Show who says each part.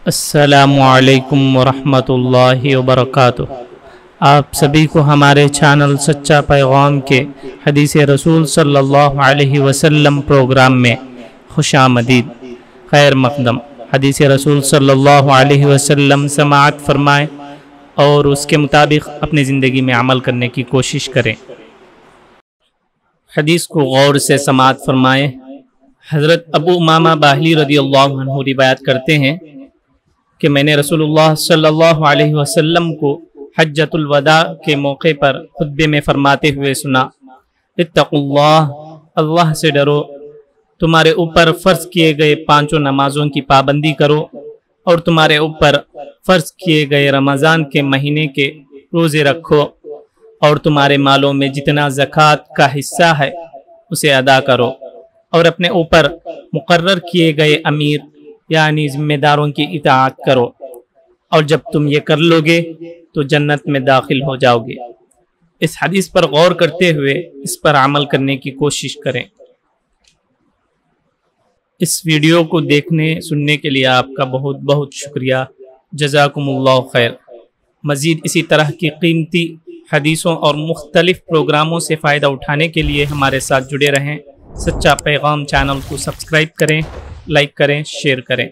Speaker 1: अस्सलामुअलैकुम वरहमतुल्लाहि वबरकातुह। आप सभी को हमारे चैनल सच्चा पैगाम के हदीस रसूल सल्लल्लाहु अलैहि वसल्लम प्रोग्राम में खुशामदीद, खैर मक़दम। हदीस रसूल सल्लल्लाहु अलैहि वसल्लम समाअत फरमाएँ और उसके मुताबिक अपनी ज़िंदगी में अमल करने की कोशिश करें। हदीस को गौर से समाअत फरमाएँ। हज़रत अबू उमामा बाहिली रज़ियल्लाहु अन्हु रिवायत करते हैं कि मैंने रसूलुल्लाह सल्लल्लाहु अलैहि वसल्लम को हज्जतुल वदा के मौके पर खुतबे में फरमाते हुए सुना, इत्तक़ुल्लाह, अल्लाह से डरो, तुम्हारे ऊपर फ़र्ज़ किए गए पांचों नमाज़ों की पाबंदी करो और तुम्हारे ऊपर फ़र्ज़ किए गए रमज़ान के महीने के रोज़े रखो और तुम्हारे मालों में जितना ज़कात का हिस्सा है उसे अदा करो और अपने ऊपर मुकर्रर किए गए अमीर यानी ज़िम्मेदारों की इताअत करो और जब तुम ये कर लोगे तो जन्नत में दाखिल हो जाओगे। इस हदीस पर गौर करते हुए इस पर अमल करने की कोशिश करें। इस वीडियो को देखने सुनने के लिए आपका बहुत बहुत शुक्रिया। जज़ाकुमुल्लाहु खैर। मज़ीद इसी तरह की कीमती हदीसों और मुख्तलिफ़ प्रोग्रामों से फ़ायदा उठाने के लिए हमारे साथ जुड़े रहें। सच्चा पैगाम चैनल को सब्सक्राइब करें, लाइक करें, शेयर करें।